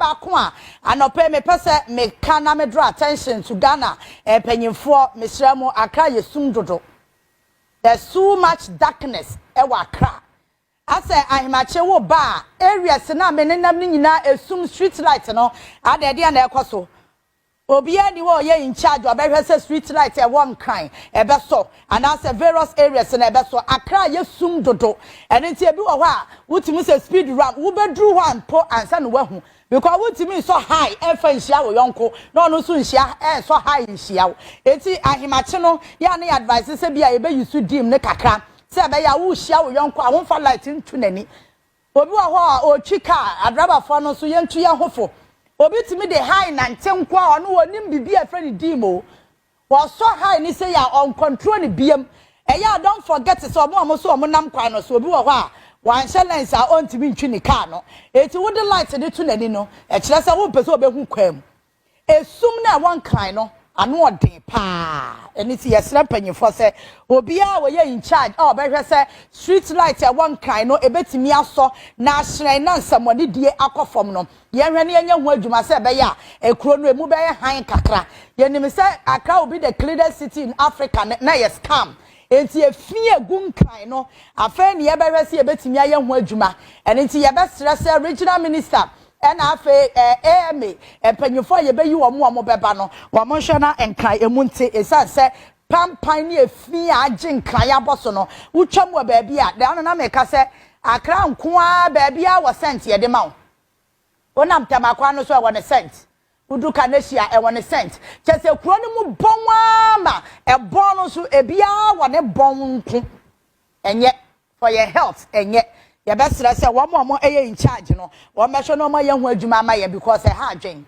ba ko a anope me pese me kana me draw attention to Ghana penyimfo mesramo Accra yesum dodo. There's too much darkness ewa Accra. I say ahimache wo ba areas na menenam ni nyina esum street light no ade de na ekoso obi ani wo ye in charge obehwe say street light e won kan ebe so and as various areas na ebe so Accra yesum dodo ene nti ebi wo ho a wutimi say speed ramp wo bedru one po ansa no wahu because wutimi so high e fa nhia wo yonko no no so nhia e so high nhia wo enti ahimache no ya na advice say bia ebe use dim ne kakra se be ya wo hia wo yonko a won fa light ntu nani obi wo ho a o twika adraba fo no so yentu ye hofo obi timi de high na ntenkwa ono wonim bibia friend dimo wo so high ni say ya on control ni biem eya don't forget so mo so mo nam kwan no so obi wo ho a wan challenge a on timi ntwi ni car no eti wo de light de tu nani no e kire say wo pese obehu kwam esum na won kan no ano odin pa eni ti yesra panyefo se obi a wo ye in charge obehwe se street light e won kan no ebetimi aso na ahran na nsamode die akofom no ye hwe ne enya ho adwuma se be ya ekuro no emu be ye han kakra ye nim se Accra will be the cleanest city in Africa na ye scam enti efie gun kan no afa ne ye behwe se ebetimi aye ho adwuma eni ti ye be stress regional minister and afe AMA panyufo ye be yi wo mo beba no wo mo hwe na enkan emunte esan se pampan ne efi age nkan ya boso no wutwam wa ba bia da no na meka se Accra nko a ba bia wo cent ye de ma wo onam tamakwa no so wo ne cent uduka na hia e wo ne cent kese kuro ne mu bonwa ma e bon no so ebia wo ne bon nko enye for your health enye ya besra se wo mo eye in charge no wo me hwe no ma ye ho adwuma ma ye because e ha adwen